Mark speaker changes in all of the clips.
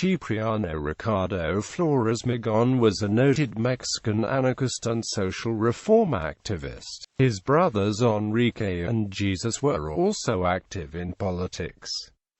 Speaker 1: Cipriano Ricardo Flores Magón was a noted Mexican anarchist and social reform activist. His brothers Enrique and Jesus were also active in politics.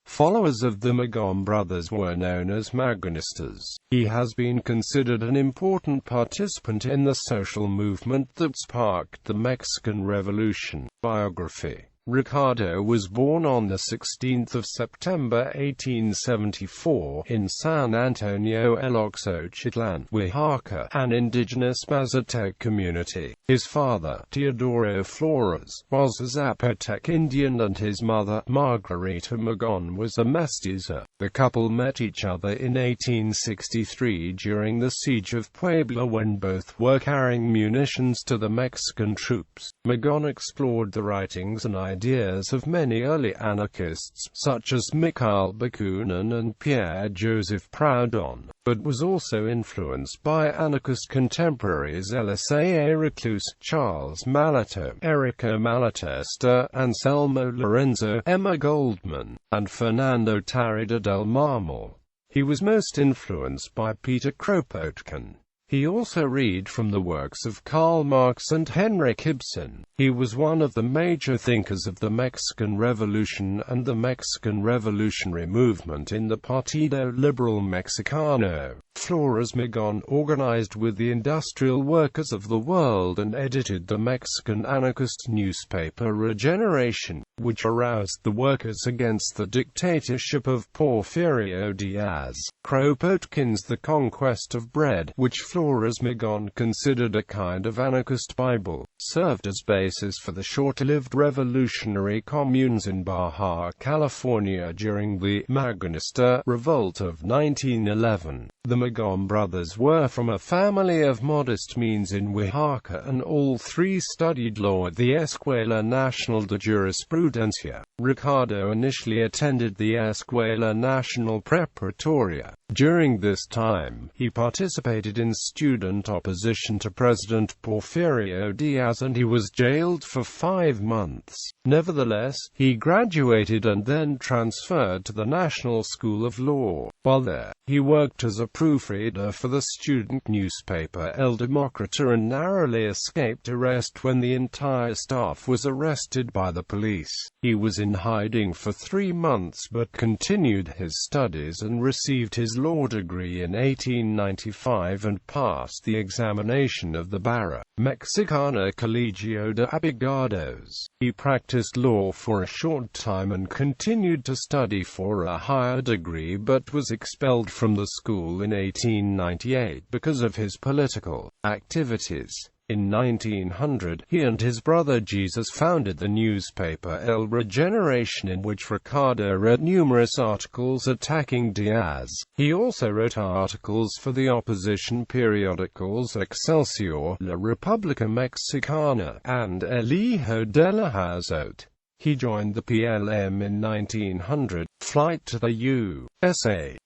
Speaker 1: Followers of the Magón brothers were known as Magonistas. He has been considered an important participant in the social movement that sparked the Mexican Revolution. Biography. Ricardo was born on 16 September 1874, in San Antonio el Oxochitlán, Oaxaca, an indigenous Mazatec community. His father, Teodoro Flores, was a Zapotec Indian and his mother, Margarita Magón, was a mestiza. The couple met each other in 1863 during the Siege of Puebla when both were carrying munitions to the Mexican troops. Magón explored the writings and ideas of many early anarchists, such as Mikhail Bakunin and Pierre-Joseph Proudhon, but was also influenced by anarchist contemporaries Elisée Reclus, Charles Malato, Errico Malatesta, Anselmo Lorenzo, Emma Goldman, and Fernando Tarrida del Marmol. He was most influenced by Peter Kropotkin. He also read from the works of Karl Marx and Henrik Ibsen. He was one of the major thinkers of the Mexican Revolution and the Mexican revolutionary movement in the Partido Liberal Mexicano. Flores Magón organized with the industrial workers of the world and edited the Mexican anarchist newspaper Regeneration, which aroused the workers against the dictatorship of Porfirio Diaz. Kropotkin's The Conquest of Bread, which Flores Magón considered a kind of anarchist Bible, served as basis for the short-lived revolutionary communes in Baja California during the Magonista revolt of 1911. The Magón brothers were from a family of modest means in Oaxaca, and all three studied law at the Escuela Nacional de Jurisprudencia. Ricardo initially attended the Escuela Nacional Preparatoria. During this time, he participated in student opposition to President Porfirio Diaz and he was jailed for 5 months. Nevertheless, he graduated and then transferred to the National School of Law. While there, he worked as a proofreader for the student newspaper El Demócrata and narrowly escaped arrest when the entire staff was arrested by the police. He was in hiding for 3 months but continued his studies and received his law degree in 1895 and passed the examination of the Barra Mexicana Colegio de Abogados. He practiced law for a short time and continued to study for a higher degree but was expelled from the school in 1898 because of his political activities. In 1900, he and his brother Jesus founded the newspaper El Regeneration, in which Ricardo read numerous articles attacking Diaz. He also wrote articles for the opposition periodicals Excelsior, La República Mexicana, and El Hijo de la Azote. He joined the PLM in 1900, flight to the USA.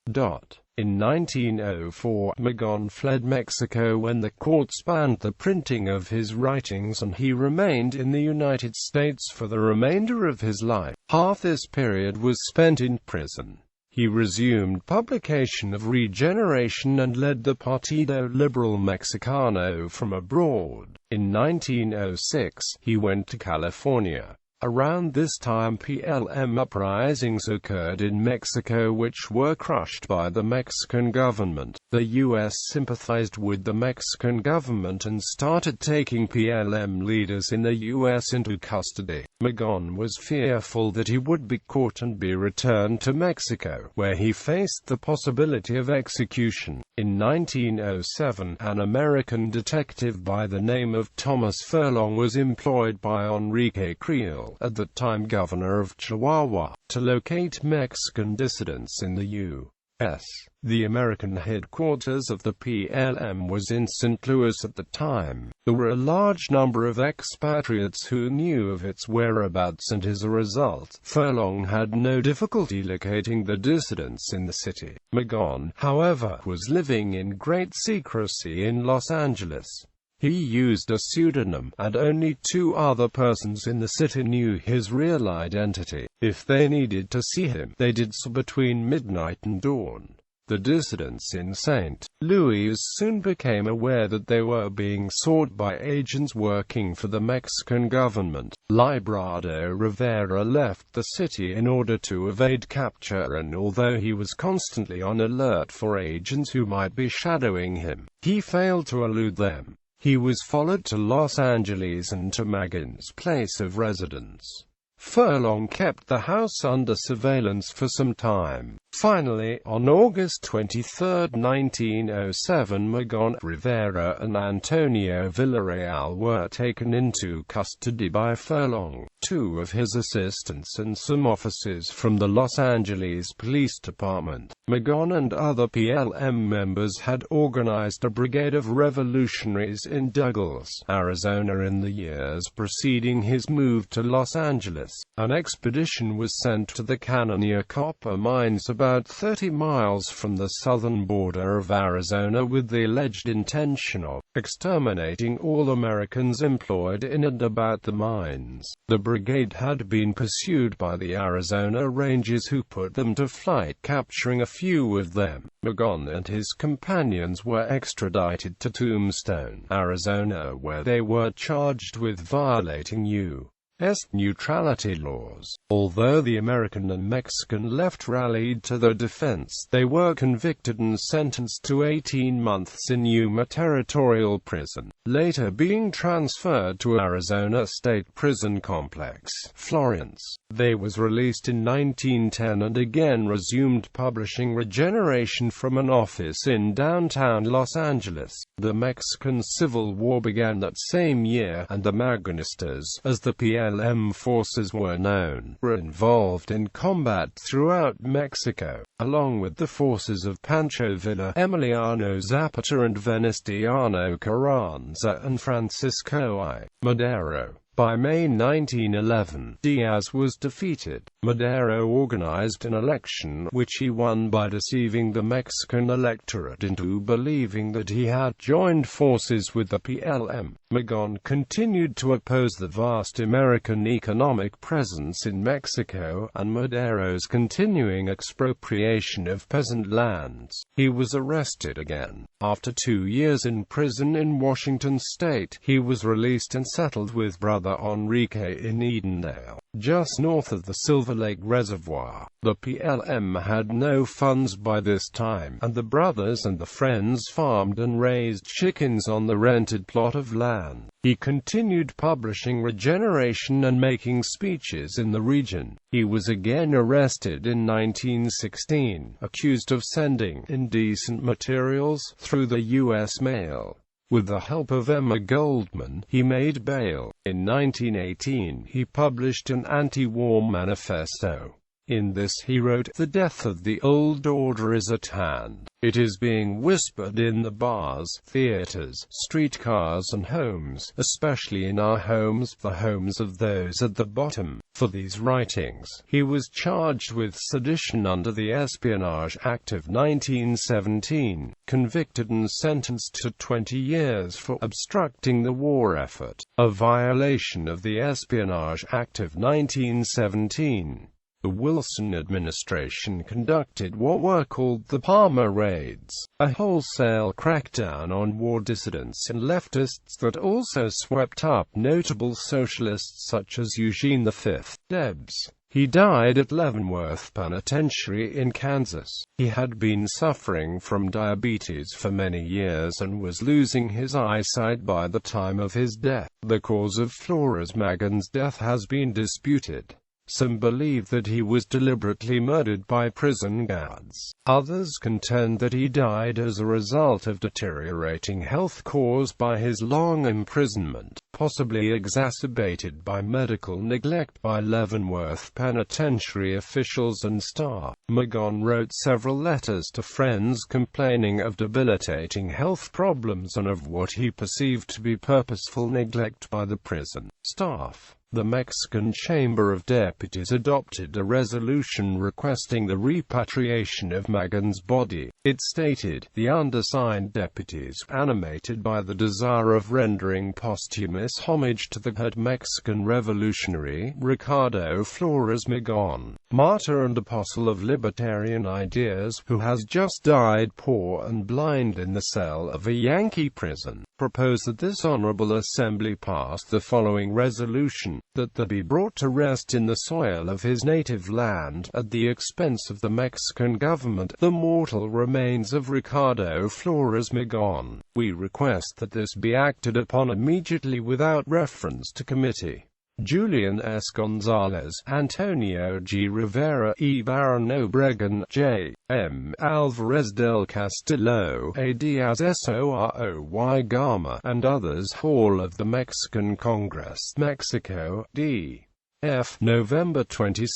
Speaker 1: In 1904, Magón fled Mexico when the courts banned the printing of his writings and he remained in the United States for the remainder of his life. Half this period was spent in prison. He resumed publication of Regeneration and led the Partido Liberal Mexicano from abroad. In 1906, he went to California. Around this time PLM uprisings occurred in Mexico which were crushed by the Mexican government. The U.S. sympathized with the Mexican government and started taking PLM leaders in the U.S. into custody. Magón was fearful that he would be caught and be returned to Mexico, where he faced the possibility of execution. In 1907, an American detective by the name of Thomas Furlong was employed by Enrique Creel, at the time governor of Chihuahua, to locate Mexican dissidents in the U.S. The American headquarters of the PLM was in St. Louis at the time. There were a large number of expatriates who knew of its whereabouts and as a result, Furlong had no difficulty locating the dissidents in the city. Magón, however, was living in great secrecy in Los Angeles. He used a pseudonym, and only 2 other persons in the city knew his real identity. If they needed to see him, they did so between midnight and dawn. The dissidents in St. Louis soon became aware that they were being sought by agents working for the Mexican government. Librado Rivera left the city in order to evade capture, and although he was constantly on alert for agents who might be shadowing him, he failed to elude them. He was followed to Los Angeles and to Magon's place of residence. Furlong kept the house under surveillance for some time. Finally, on August 23, 1907, Magón, Rivera and Antonio Villarreal were taken into custody by Furlong, two of his assistants and some officers from the Los Angeles Police Department. Magón and other PLM members had organized a brigade of revolutionaries in Douglas, Arizona in the years preceding his move to Los Angeles. An expedition was sent to the Cananea copper mines about 30 miles from the southern border of Arizona with the alleged intention of exterminating all Americans employed in and about the mines. The brigade had been pursued by the Arizona Rangers, who put them to flight, capturing a few of them. Magón and his companions were extradited to Tombstone, Arizona, where they were charged with violating U.S. neutrality laws. Although the American and Mexican left rallied to their defense, they were convicted and sentenced to 18 months in Yuma Territorial Prison, later being transferred to Arizona State Prison Complex, Florence. They was released in 1910 and again resumed publishing Regeneration from an office in downtown Los Angeles. The Mexican Civil War began that same year, and the Magonistas, as the PLM forces were known, were involved in combat throughout Mexico, along with the forces of Pancho Villa, Emiliano Zapata and Venustiano Carranza and Francisco I. Madero. By May 1911, Diaz was defeated. Madero organized an election, which he won by deceiving the Mexican electorate into believing that he had joined forces with the PLM. Magón continued to oppose the vast American economic presence in Mexico, and Madero's continuing expropriation of peasant lands. He was arrested again. After 2 years in prison in Washington state, he was released and settled with brother Enrique in Edendale, just north of the Silver Lake Reservoir. The PLM had no funds by this time, and the brothers and the friends farmed and raised chickens on the rented plot of land. He continued publishing Regeneration and making speeches in the region. He was again arrested in 1916, accused of sending indecent materials through the U.S. mail. With the help of Emma Goldman, he made bail. In 1918, he published an anti-war manifesto. In this he wrote, "The death of the old order is at hand. It is being whispered in the bars, theaters, streetcars and homes, especially in our homes, the homes of those at the bottom." For these writings, he was charged with sedition under the Espionage Act of 1917, convicted and sentenced to 20 years for obstructing the war effort, a violation of the Espionage Act of 1917. The Wilson administration conducted what were called the Palmer Raids, a wholesale crackdown on war dissidents and leftists that also swept up notable socialists such as Eugene V. Debs. He died at Leavenworth Penitentiary in Kansas. He had been suffering from diabetes for many years and was losing his eyesight by the time of his death. The cause of Flores Magón's death has been disputed. Some believe that he was deliberately murdered by prison guards. Others contend that he died as a result of deteriorating health caused by his long imprisonment, possibly exacerbated by medical neglect by Leavenworth Penitentiary officials and staff. Magón wrote several letters to friends complaining of debilitating health problems and of what he perceived to be purposeful neglect by the prison staff. the Mexican Chamber of Deputies adopted a resolution requesting the repatriation of Magón's body. It stated, "The undersigned deputies, animated by the desire of rendering posthumous homage to the head Mexican revolutionary, Ricardo Flores Magón, martyr and apostle of libertarian ideas, who has just died poor and blind in the cell of a Yankee prison, propose that this honorable assembly pass the following resolution, that there be brought to rest in the soil of his native land, at the expense of the Mexican government, the mortal remains of Ricardo Flores Magón. We request that this be acted upon immediately without reference to committee." Julian S. Gonzalez, Antonio G. Rivera, E. Baron Obregon, J. M. Alvarez del Castillo, A. Diaz Soroy Gama, and others. Hall of the Mexican Congress, Mexico, D. F. November 22,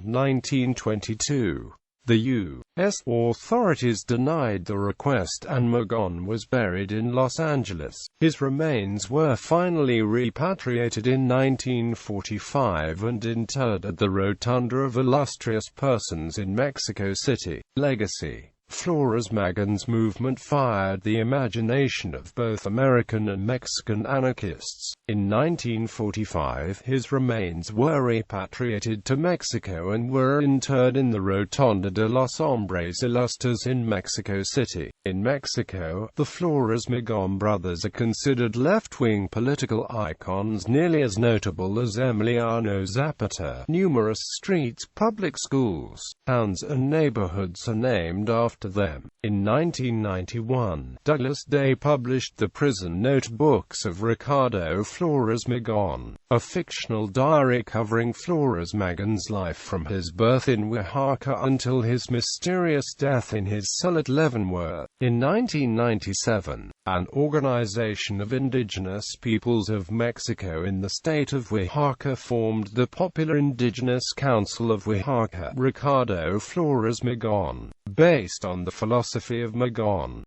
Speaker 1: 1922. The U.S. authorities denied the request and Magón was buried in Los Angeles. His remains were finally repatriated in 1945 and interred at the Rotunda of Illustrious Persons in Mexico City. Legacy. Flores Magón's movement fired the imagination of both American and Mexican anarchists. In 1945, his remains were repatriated to Mexico and were interred in the Rotunda de los Hombres Ilustres in Mexico City. In Mexico, the Flores Magón brothers are considered left-wing political icons nearly as notable as Emiliano Zapata. Numerous streets, public schools, towns and neighborhoods are named after them. In 1991, Douglas Day published the prison notebooks of Ricardo Flores Magón, a fictional diary covering Flores Magón's life from his birth in Oaxaca until his mysterious death in his cell at Leavenworth. In 1997, an organization of indigenous peoples of Mexico in the state of Oaxaca formed the Popular Indigenous Council of Oaxaca. Ricardo Flores Magón, based on the philosophy of Magón,